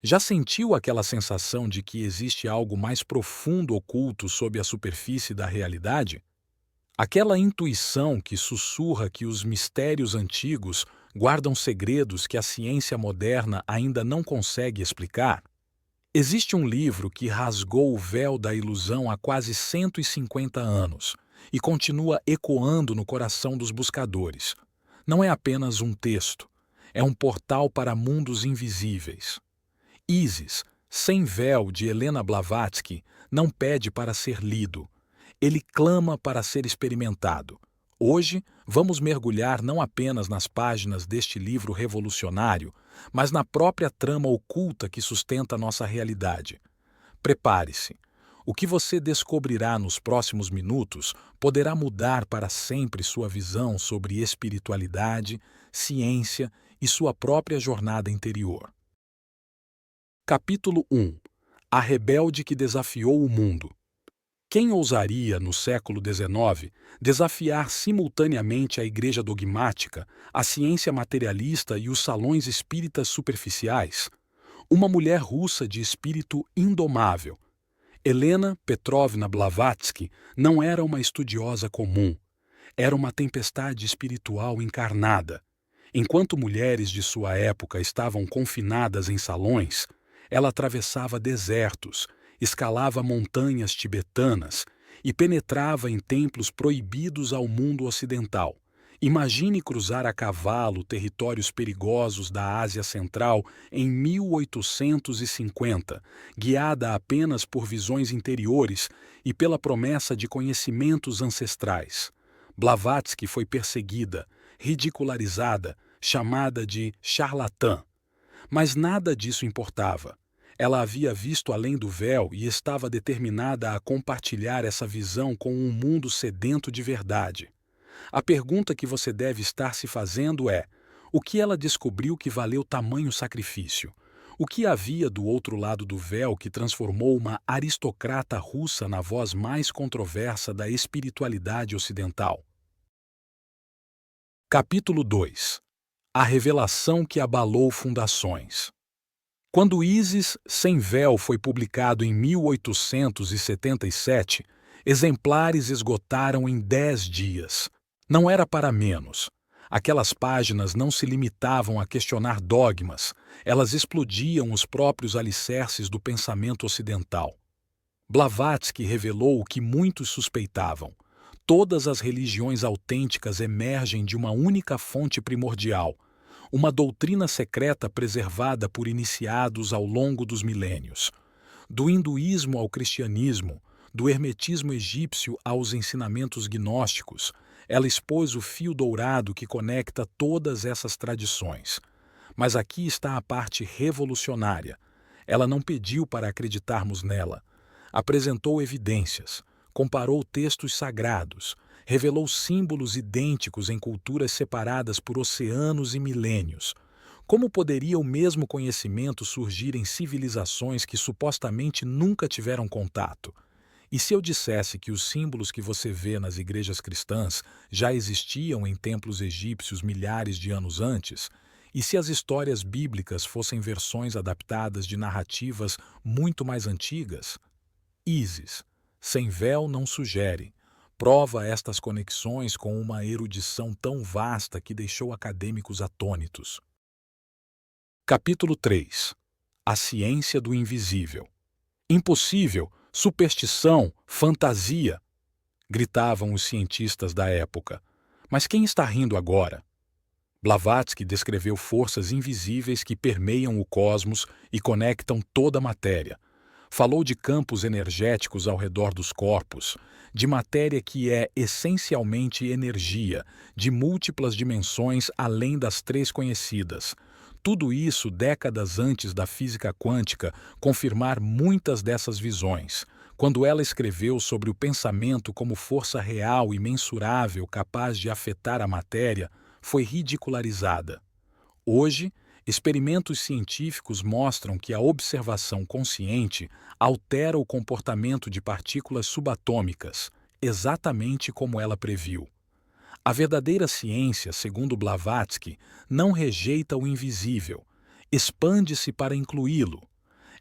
Já sentiu aquela sensação de que existe algo mais profundo oculto sob a superfície da realidade? Aquela intuição que sussurra que os mistérios antigos guardam segredos que a ciência moderna ainda não consegue explicar? Existe um livro que rasgou o véu da ilusão há quase 150 anos e continua ecoando no coração dos buscadores. Não é apenas um texto, é um portal para mundos invisíveis. Isis, Sem Véu, de Helena Blavatsky, não pede para ser lido. Ele clama para ser experimentado. Hoje, vamos mergulhar não apenas nas páginas deste livro revolucionário, mas na própria trama oculta que sustenta nossa realidade. Prepare-se. O que você descobrirá nos próximos minutos poderá mudar para sempre sua visão sobre espiritualidade, ciência e sua própria jornada interior. Capítulo 1. A rebelde que desafiou o mundo. Quem ousaria, no século XIX, desafiar simultaneamente a igreja dogmática, a ciência materialista e os salões espíritas superficiais? Uma mulher russa de espírito indomável. Helena Petrovna Blavatsky não era uma estudiosa comum. Era uma tempestade espiritual encarnada. Enquanto mulheres de sua época estavam confinadas em salões, ela atravessava desertos, escalava montanhas tibetanas e penetrava em templos proibidos ao mundo ocidental. Imagine cruzar a cavalo territórios perigosos da Ásia Central em 1850, guiada apenas por visões interiores e pela promessa de conhecimentos ancestrais. Blavatsky foi perseguida, ridicularizada, chamada de charlatã. Mas nada disso importava. Ela havia visto além do véu e estava determinada a compartilhar essa visão com um mundo sedento de verdade. A pergunta que você deve estar se fazendo é: o que ela descobriu que valeu tamanho sacrifício? O que havia do outro lado do véu que transformou uma aristocrata russa na voz mais controversa da espiritualidade ocidental? Capítulo 2. A revelação que abalou fundações. Quando Isis, Sem Véu foi publicado em 1877, exemplares esgotaram em 10 dias. Não era para menos. Aquelas páginas não se limitavam a questionar dogmas, elas explodiam os próprios alicerces do pensamento ocidental. Blavatsky revelou o que muitos suspeitavam. Todas as religiões autênticas emergem de uma única fonte primordial, uma doutrina secreta preservada por iniciados ao longo dos milênios. Do hinduísmo ao cristianismo, do hermetismo egípcio aos ensinamentos gnósticos, ela expôs o fio dourado que conecta todas essas tradições. Mas aqui está a parte revolucionária. Ela não pediu para acreditarmos nela. Apresentou evidências, comparou textos sagrados, revelou símbolos idênticos em culturas separadas por oceanos e milênios. Como poderia o mesmo conhecimento surgir em civilizações que supostamente nunca tiveram contato? E se eu dissesse que os símbolos que você vê nas igrejas cristãs já existiam em templos egípcios milhares de anos antes? E se as histórias bíblicas fossem versões adaptadas de narrativas muito mais antigas? Isis, Sem Véu não sugere. Prova estas conexões com uma erudição tão vasta que deixou acadêmicos atônitos. Capítulo 3. A ciência do invisível. Impossível, superstição, fantasia, gritavam os cientistas da época. Mas quem está rindo agora? Blavatsky descreveu forças invisíveis que permeiam o cosmos e conectam toda a matéria. Falou de campos energéticos ao redor dos corpos, de matéria que é essencialmente energia, de múltiplas dimensões além das 3 conhecidas. Tudo isso décadas antes da física quântica confirmar muitas dessas visões. Quando ela escreveu sobre o pensamento como força real e mensurável capaz de afetar a matéria, foi ridicularizada. Hoje, experimentos científicos mostram que a observação consciente altera o comportamento de partículas subatômicas, exatamente como ela previu. A verdadeira ciência, segundo Blavatsky, não rejeita o invisível, expande-se para incluí-lo.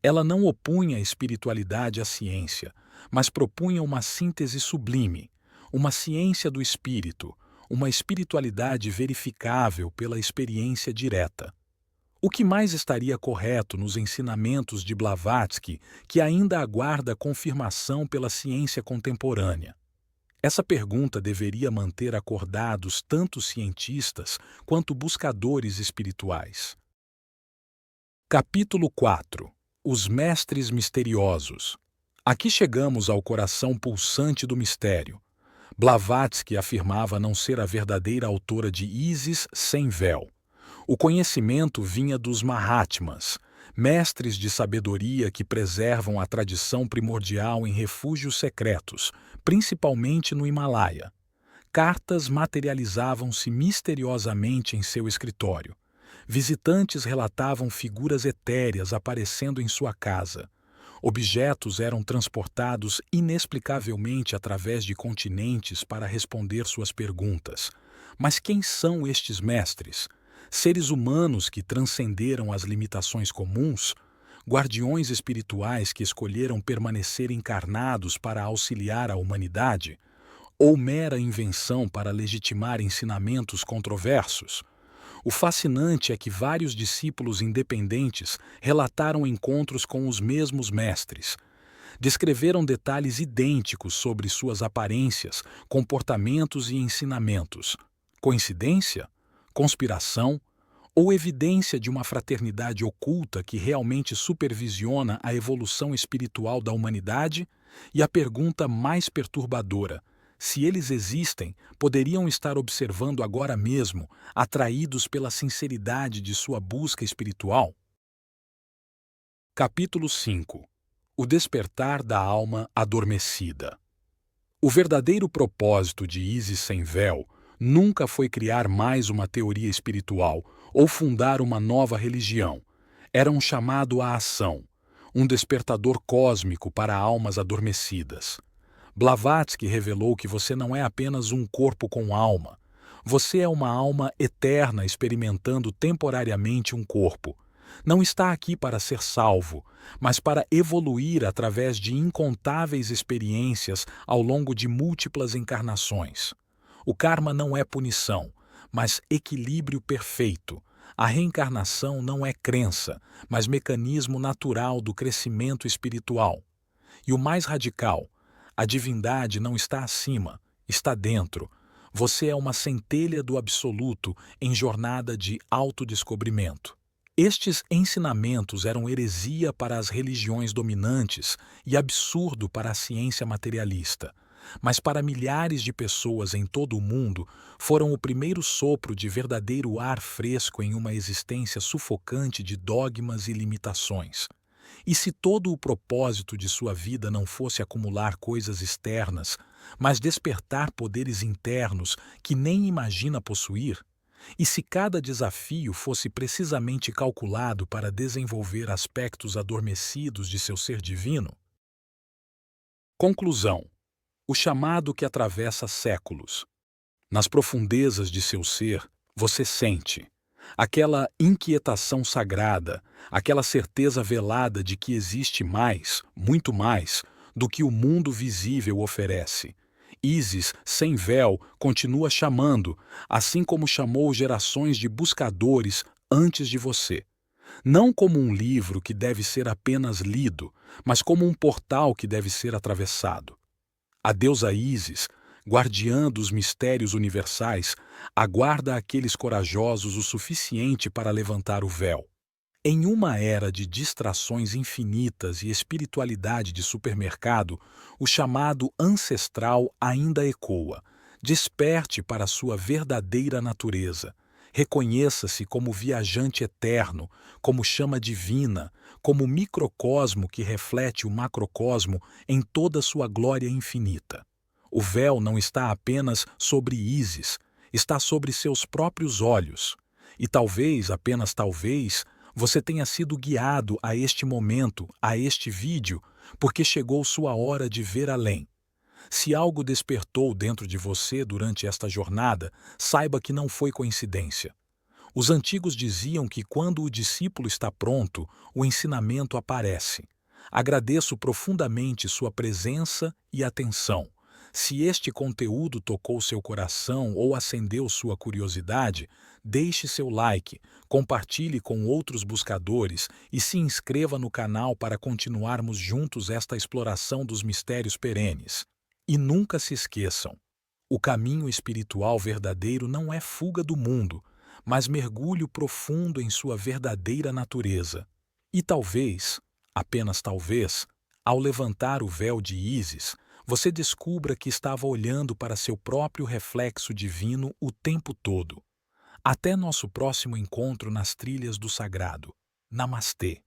Ela não opunha a espiritualidade à ciência, mas propunha uma síntese sublime, uma ciência do espírito, uma espiritualidade verificável pela experiência direta. O que mais estaria correto nos ensinamentos de Blavatsky que ainda aguarda confirmação pela ciência contemporânea? Essa pergunta deveria manter acordados tanto cientistas quanto buscadores espirituais. Capítulo 4. Os Mestres Misteriosos. Aqui chegamos ao coração pulsante do mistério. Blavatsky afirmava não ser a verdadeira autora de Isis sem véu. O conhecimento vinha dos Mahatmas, mestres de sabedoria que preservam a tradição primordial em refúgios secretos, principalmente no Himalaia. Cartas materializavam-se misteriosamente em seu escritório. Visitantes relatavam figuras etéreas aparecendo em sua casa. Objetos eram transportados inexplicavelmente através de continentes para responder suas perguntas. Mas quem são estes mestres? Seres humanos que transcenderam as limitações comuns? Guardiões espirituais que escolheram permanecer encarnados para auxiliar a humanidade? Ou mera invenção para legitimar ensinamentos controversos? O fascinante é que vários discípulos independentes relataram encontros com os mesmos mestres. Descreveram detalhes idênticos sobre suas aparências, comportamentos e ensinamentos. Coincidência? Conspiração? Ou evidência de uma fraternidade oculta que realmente supervisiona a evolução espiritual da humanidade? E a pergunta mais perturbadora: se eles existem, poderiam estar observando agora mesmo, atraídos pela sinceridade de sua busca espiritual? Capítulo 5. O despertar da alma adormecida. O verdadeiro propósito de Isis sem véu nunca foi criar mais uma teoria espiritual ou fundar uma nova religião. Era um chamado à ação, um despertador cósmico para almas adormecidas. Blavatsky revelou que você não é apenas um corpo com alma. Você é uma alma eterna experimentando temporariamente um corpo. Não está aqui para ser salvo, mas para evoluir através de incontáveis experiências ao longo de múltiplas encarnações. O karma não é punição, mas equilíbrio perfeito. A reencarnação não é crença, mas mecanismo natural do crescimento espiritual. E o mais radical: a divindade não está acima, está dentro. Você é uma centelha do absoluto em jornada de autodescobrimento. Estes ensinamentos eram heresia para as religiões dominantes e absurdo para a ciência materialista. Mas para milhares de pessoas em todo o mundo, foram o primeiro sopro de verdadeiro ar fresco em uma existência sufocante de dogmas e limitações. E se todo o propósito de sua vida não fosse acumular coisas externas, mas despertar poderes internos que nem imagina possuir? E se cada desafio fosse precisamente calculado para desenvolver aspectos adormecidos de seu ser divino? Conclusão: o chamado que atravessa séculos. Nas profundezas de seu ser, você sente aquela inquietação sagrada, aquela certeza velada de que existe mais, muito mais, do que o mundo visível oferece. Isis, sem véu, continua chamando, assim como chamou gerações de buscadores antes de você. Não como um livro que deve ser apenas lido, mas como um portal que deve ser atravessado. A deusa Isis, guardiã dos mistérios universais, aguarda aqueles corajosos o suficiente para levantar o véu. Em uma era de distrações infinitas e espiritualidade de supermercado, o chamado ancestral ainda ecoa. Desperte para sua verdadeira natureza. Reconheça-se como viajante eterno, como chama divina, como microcosmo que reflete o macrocosmo em toda sua glória infinita. O véu não está apenas sobre Isis, está sobre seus próprios olhos. E talvez, apenas talvez, você tenha sido guiado a este momento, a este vídeo, porque chegou sua hora de ver além. Se algo despertou dentro de você durante esta jornada, saiba que não foi coincidência. Os antigos diziam que quando o discípulo está pronto, o ensinamento aparece. Agradeço profundamente sua presença e atenção. Se este conteúdo tocou seu coração ou acendeu sua curiosidade, deixe seu like, compartilhe com outros buscadores e se inscreva no canal para continuarmos juntos esta exploração dos mistérios perenes. E nunca se esqueçam, o caminho espiritual verdadeiro não é fuga do mundo, mas mergulho profundo em sua verdadeira natureza. E talvez, apenas talvez, ao levantar o véu de Ísis, você descubra que estava olhando para seu próprio reflexo divino o tempo todo. Até nosso próximo encontro nas trilhas do sagrado. Namastê.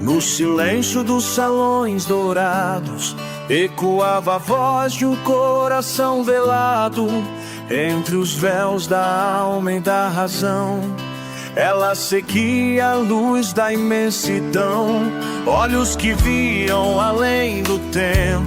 No silêncio dos salões dourados, ecoava a voz de um coração velado. Entre os véus da alma e da razão, ela seguia a luz da imensidão. Olhos que viam além do tempo,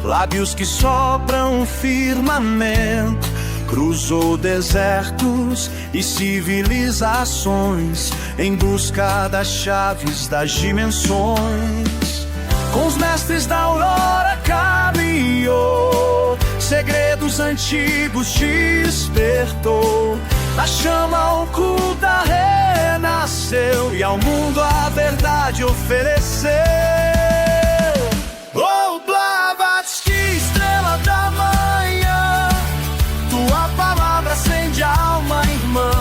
lábios que sopram um firmamento. Cruzou desertos e civilizações em busca das chaves das dimensões. Com os mestres da aurora caminhou, segredos antigos despertou. Na chama oculta renasceu e ao mundo a verdade ofereceu. Oh, Blavatsky, estrela da manhã, tua palavra acende a alma, irmã.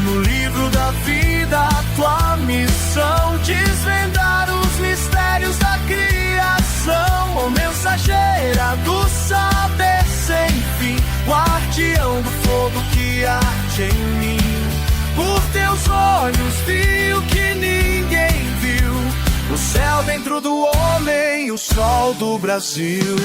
No livro da vida, tua missão, desvendar os mistérios da criação. Oh, mensageira do saber sem fim, guardião do fogo que arde em mim. Por teus olhos vi o que ninguém viu, o céu dentro do homem, o sol do Brasil.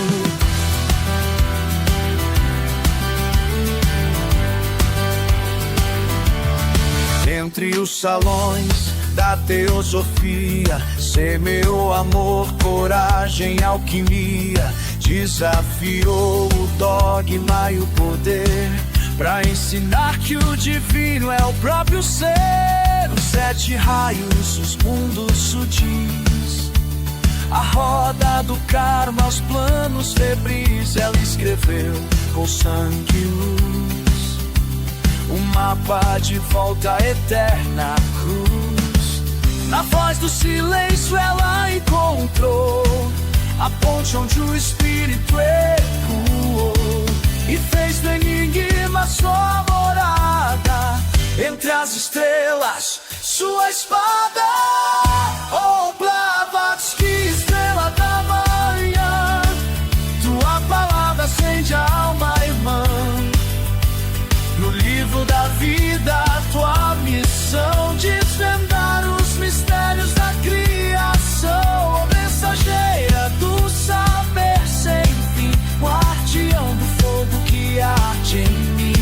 Entre os salões da teosofia, semeou amor, coragem, alquimia. Desafiou o dogma e o poder, pra ensinar que o divino é o próprio ser. Os 7 raios, os mundos sutis, a roda do karma, os planos febris. Ela escreveu com sangue e luz um mapa de volta eterna à cruz. Na voz do silêncio ela encontrou a ponte onde o espírito ecoou e fez do enigma sua morada. Entre as estrelas, sua espada. Oh, Blavatsky, estrela da manhã, tua palavra acende a alma, irmã. No livro da vida, tua missão, desvendar os mistérios da criação. Oh, mensageira do saber sem fim, guardião do fogo que arde em mim.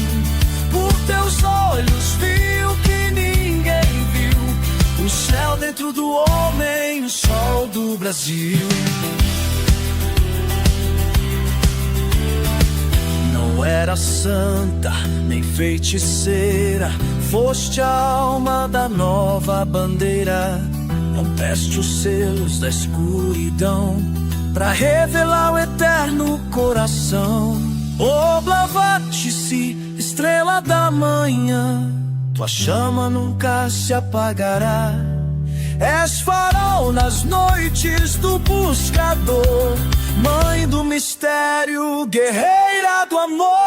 Por teus olhos vi o que ninguém viu, o céu dentro do homem, o sol do Brasil. Não era santa, nem feiticeira, foste a alma da nova bandeira. Rompeste os selos da escuridão pra revelar o eterno coração. Oh, Blavatsky, estrela da manhã, tua chama nunca se apagará. És farol nas noites do buscador, mãe do mistério, guerreira do amor.